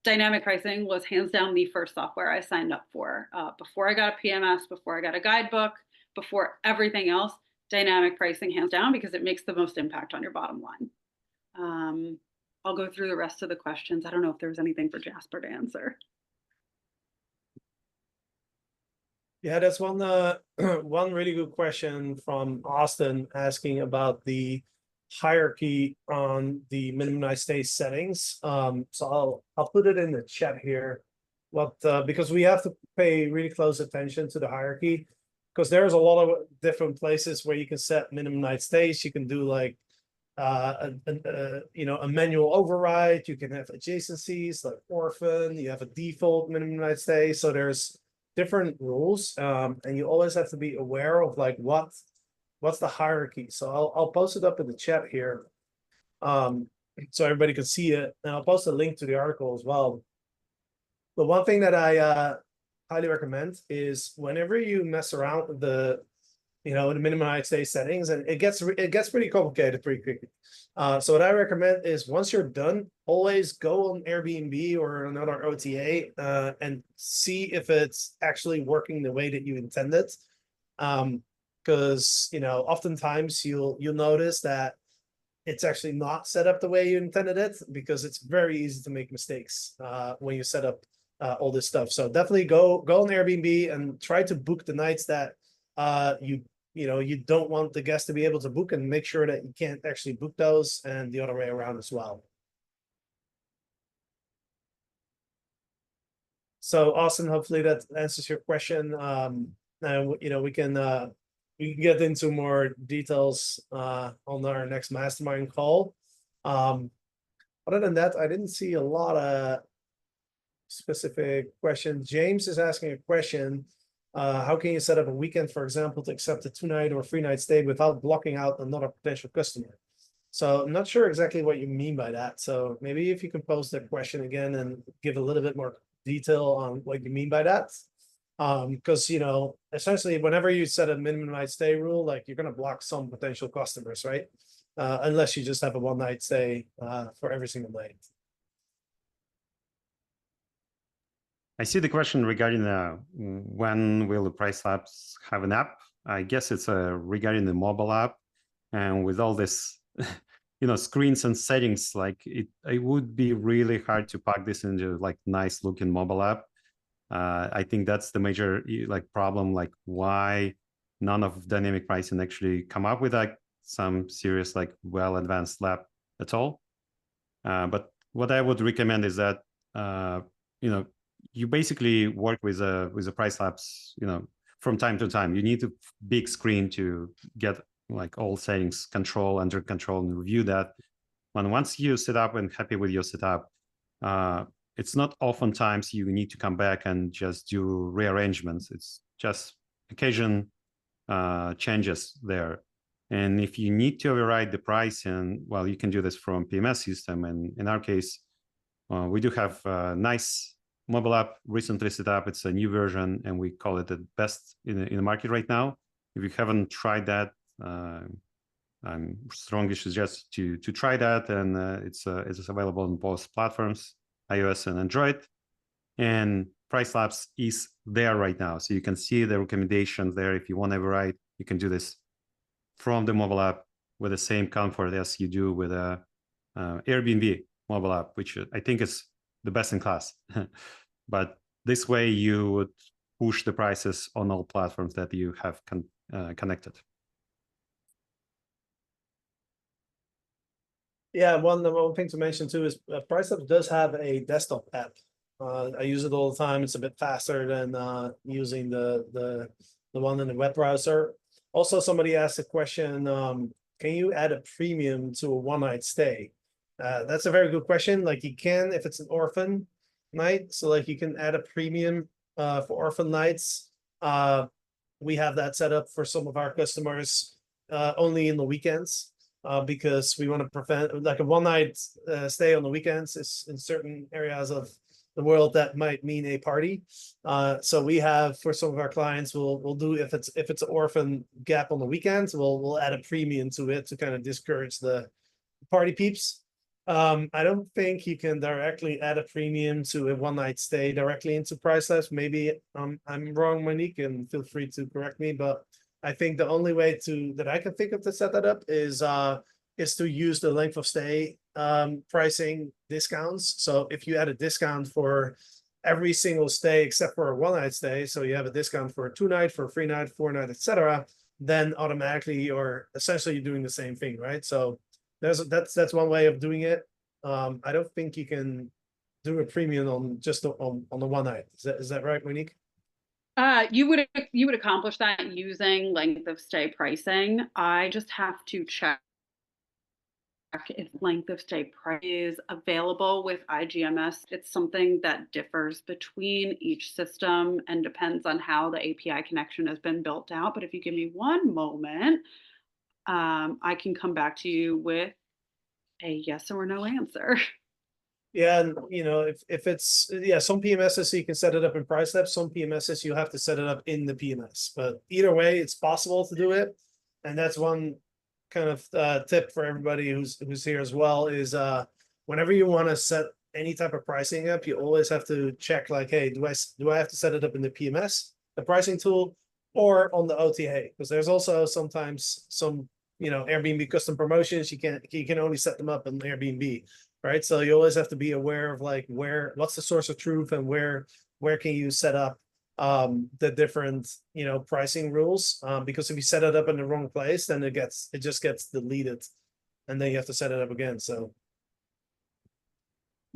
Speaker 4: Dynamic pricing was hands down the first software I signed up for. Before I got a PMS, before I got a guidebook, before everything else, dynamic pricing hands down because it makes the most impact on your bottom line. I'll go through the rest of the questions. I don't know if there was anything for Jasper to answer.
Speaker 3: Yeah, that's one one really good question from Austin asking about the hierarchy on the minimum night stay settings. So I'll put it in the chat here. Because we have to pay really close attention to the hierarchy, because there's a lot of different places where you can set minimum night stays. You can do like a manual override. You can have adjacencies like orphan. You have a default minimum night stay. So there's different rules, and you always have to be aware of like what's the hierarchy. So I'll post it up in the chat here, so everybody can see it, and I'll post a link to the article as well. But one thing that I highly recommend is whenever you mess around with the minimum night stay settings, and it gets pretty complicated pretty quickly. So what I recommend is once you're done, always go on Airbnb or another OTA and see if it's actually working the way that you intended. Because oftentimes you'll notice that it's actually not set up the way you intended it, because it's very easy to make mistakes when you set up all this stuff. So definitely go on Airbnb and try to book the nights that you don't want the guest to be able to book, and make sure that you can't actually book those, and the other way around as well. So Austin, hopefully that answers your question. And we can get into more details on our next mastermind call. Other than that, I didn't see a lot of specific questions. James is asking a question. How can you set up a weekend, for example, to accept a 2-night or 3-night stay without blocking out another potential customer? So I'm not sure exactly what you mean by that. So maybe if you can pose that question again and give a little bit more detail on what you mean by that. Because essentially whenever you set a minimum night stay rule, like you're going to block some potential customers, right? Unless you just have a 1-night stay for every single night.
Speaker 1: I see the question regarding when will the PriceLabs have an app? I guess it's regarding the mobile app, and with all this, screens and settings, like it would be really hard to pack this into like nice looking mobile app. I think that's the major problem, like why none of dynamic pricing actually come up with like some serious well advanced app at all. But what I would recommend is that you basically work with a PriceLabs, from time to time. You need a big screen to get all settings under control and review that. And once you set up and happy with your setup, it's not oftentimes you need to come back and just do rearrangements. It's just occasion changes there. And if you need to override the pricing, well, you can do this from PMS system. And in our case, we do have a nice mobile app recently set up. It's a new version, and we call it the best in the market right now. If you haven't tried that, I'm strongly suggest to try that. And it's available on both platforms, iOS and Android. And PriceLabs is there right now, so you can see the recommendations there. If you want to override, you can do this from the mobile app with the same comfort as you do with a Airbnb mobile app, which I think is the best in class. But this way you would push the prices on all platforms that you have connected.
Speaker 3: Yeah, one thing to mention too is PriceLabs does have a desktop app. I use it all the time. It's a bit faster than using the one in the web browser. Also, somebody asked a question, can you add a premium to a 1-night stay? That's a very good question. Like you can, if it's an orphan night, so like you can add a premium for orphan nights. We have that set up for some of our customers only in the weekends, because we want to prevent like a 1-night stay on the weekends is in certain areas of the world that might mean a party. So we have, for some of our clients, we'll do, if it's an orphan gap on the weekends, we'll add a premium to it to kind of discourage the party peeps. I don't think you can directly add a premium to a 1-night stay directly into PriceLabs. Maybe I'm wrong, Monique, and feel free to correct me, but I think the only way that I can think of to set that up is to use the length of stay pricing discounts. So if you add a discount for every single stay except for a 1-night stay, so you have a discount for a 2-night, for a 3-night, 4-night, etc., then automatically you're essentially doing the same thing, right? So that's one way of doing it. I don't think you can do a premium on just on the 1-night. Is that right, Monique?
Speaker 4: You would accomplish that using length of stay pricing. I just have to check if length of stay price is available with iGMS. It's something that differs between each system and depends on how the API connection has been built out. But if you give me one moment, I can come back to you with a yes or no answer.
Speaker 3: Yeah, and if it's some PMSs you can set it up in PriceLabs, some PMSs you have to set it up in the PMS. But either way, it's possible to do it, and that's one kind of tip for everybody who's here as well is whenever you want to set any type of pricing up, you always have to check like, hey, do I have to set it up in the PMS, the pricing tool, or on the OTA? Because there's also sometimes some Airbnb custom promotions you can only set them up in Airbnb. Right, so you always have to be aware of like what's the source of truth and where can you set up the different pricing rules, because if you set it up in the wrong place, then it just gets deleted, and then you have to set it up again. So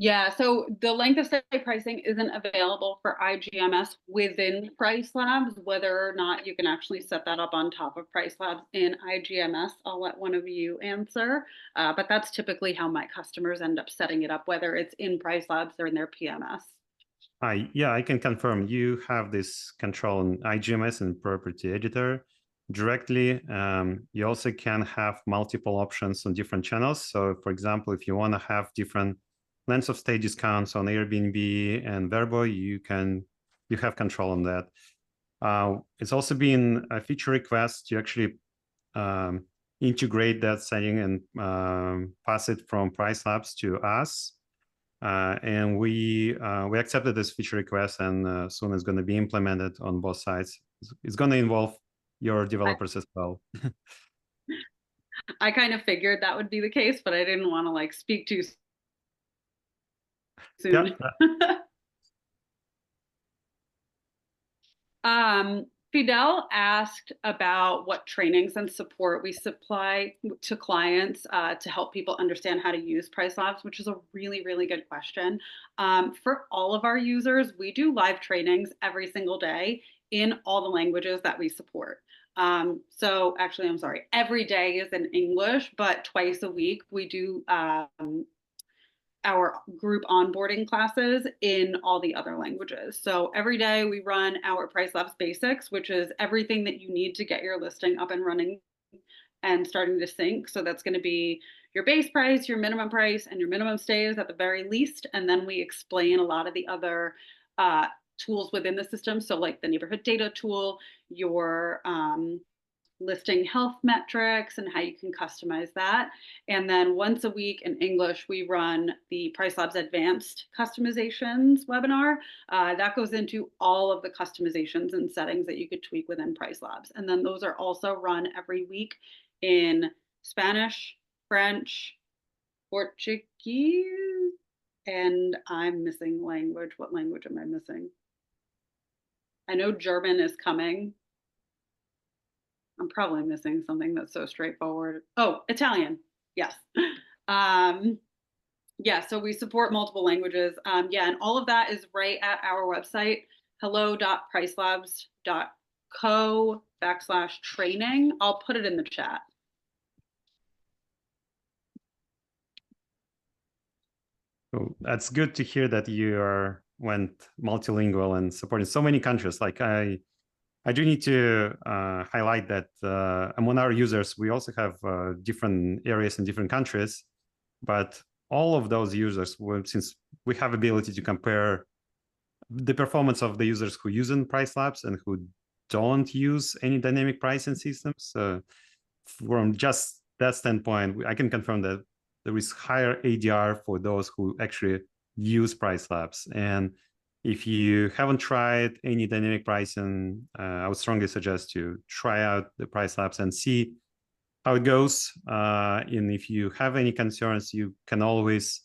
Speaker 4: yeah, so the length of stay pricing isn't available for iGMS within PriceLabs. Whether or not you can actually set that up on top of PriceLabs in iGMS, I'll let one of you answer. But that's typically how my customers end up setting it up, whether it's in PriceLabs or in their PMS.
Speaker 1: Yeah, I can confirm you have this control in iGMS and property editor directly. You also can have multiple options on different channels. So for example, if you want to have different lengths of stay discounts on Airbnb and Vrbo, you have control on that. It's also been a feature request to actually integrate that setting and pass it from PriceLabs to us. And we accepted this feature request, and soon it's going to be implemented on both sides. It's going to involve your developers as well.
Speaker 4: I kind of figured that would be the case, but I didn't want to like speak too soon. Yeah. Fidel asked about what trainings and support we supply to clients to help people understand how to use PriceLabs, which is a really, really good question. For all of our users, we do live trainings every single day in all the languages that we support. So actually, I'm sorry, every day is in English, but twice a week we do our group onboarding classes in all the other languages. So every day we run our PriceLabs Basics, which is everything that you need to get your listing up and running and starting to sync. So that's going to be your base price, your minimum price, and your minimum stays at the very least. And then we explain a lot of the other tools within the system. So like the neighborhood data tool, your listing health metrics and how you can customize that. And then once a week in English, we run the PriceLabs Advanced Customizations webinar. That goes into all of the customizations and settings that you could tweak within PriceLabs. And then those are also run every week in Spanish, French, Portuguese, and I'm missing language. What language am I missing? I know German is coming. I'm probably missing something that's so straightforward. Oh, Italian. Yes. Yeah, so we support multiple languages. Yeah, and all of that is right at our website, hello.pricelabs.co/training. I'll put it in the chat.
Speaker 1: So that's good to hear that you went multilingual and supporting so many countries. Like I do need to highlight that among our users, we also have different areas in different countries, but all of those users, since we have ability to compare the performance of the users who use in PriceLabs and who don't use any dynamic pricing systems, from just that standpoint, I can confirm that there is higher ADR for those who actually use PriceLabs. And if you haven't tried any dynamic pricing, I would strongly suggest you try out the PriceLabs and see how it goes. And if you have any concerns, you can always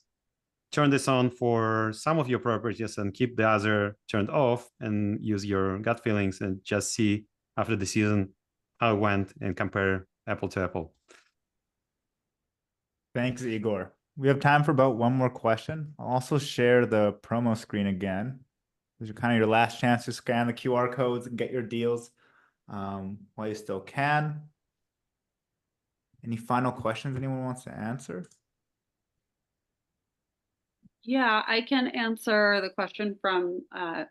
Speaker 1: turn this on for some of your properties and keep the other turned off and use your gut feelings and just see after the season how it went and compare apple to apple.
Speaker 2: Thanks, Igor. We have time for about one more question. I'll also share the promo screen again. These are kind of your last chance to scan the QR codes and get your deals while you still can. Any final questions anyone wants to answer?
Speaker 4: Yeah, I can answer the question from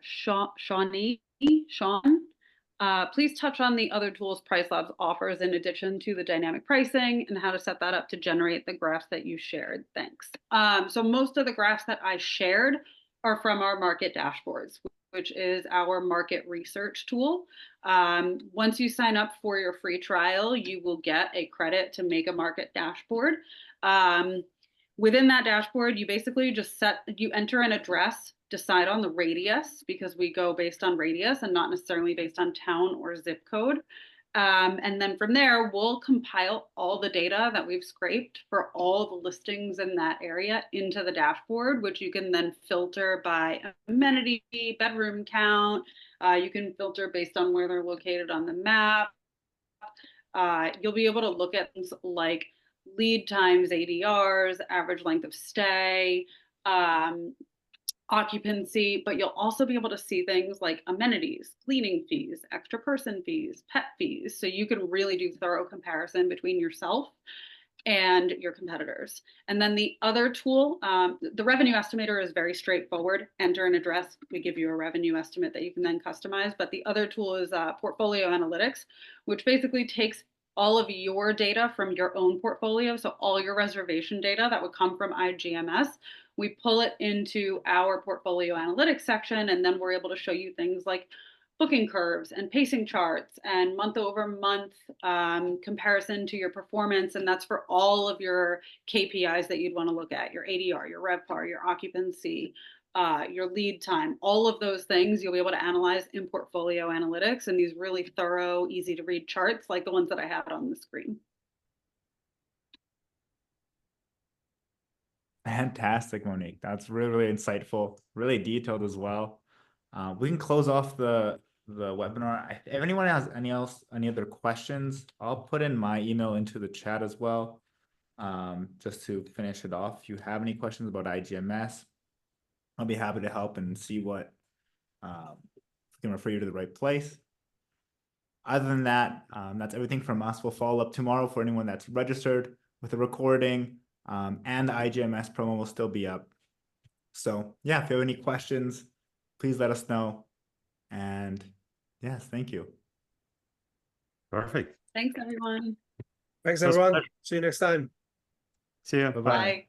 Speaker 4: Sean. Please touch on the other tools PriceLabs offers in addition to the dynamic pricing and how to set that up to generate the graphs that you shared. Thanks. So most of the graphs that I shared are from our market dashboards, which is our market research tool. Once you sign up for your free trial, you will get a credit to make a market dashboard. Within that dashboard, you basically just you enter an address, decide on the radius, because we go based on radius and not necessarily based on town or zip code. And then from there, we'll compile all the data that we've scraped for all the listings in that area into the dashboard, which you can then filter by amenity, bedroom count. You can filter based on where they're located on the map. You'll be able to look at things like lead times, ADRs, average length of stay, occupancy, but you'll also be able to see things like amenities, cleaning fees, extra person fees, pet fees. So you can really do thorough comparison between yourself and your competitors. And then the other tool, the revenue estimator is very straightforward. Enter an address, we give you a revenue estimate that you can then customize. But the other tool is portfolio analytics, which basically takes all of your data from your own portfolio. So all your reservation data that would come from iGMS, we pull it into our portfolio analytics section, and then we're able to show you things like booking curves and pacing charts and month over month comparison to your performance. And that's for all of your KPIs that you'd want to look at, your ADR, your RevPAR, your occupancy, your lead time, all of those things you'll be able to analyze in portfolio analytics and these really thorough, easy to read charts like the ones that I have on the screen.
Speaker 2: Fantastic, Monique. That's really, really insightful, really detailed as well. We can close off the webinar. If anyone has any other questions, I'll put in my email into the chat as well, just to finish it off. If you have any questions about iGMS, I'll be happy to help and see what can refer you to the right place. Other than that, that's everything from us. We'll follow up tomorrow for anyone that's registered with a recording, and the iGMS promo will still be up. So yeah, if you have any questions, please let us know. And yes, thank you.
Speaker 1: Perfect.
Speaker 4: Thanks, everyone.
Speaker 3: Thanks, everyone. See you next time.
Speaker 1: See you.
Speaker 2: Bye-bye.
Speaker 4: Bye.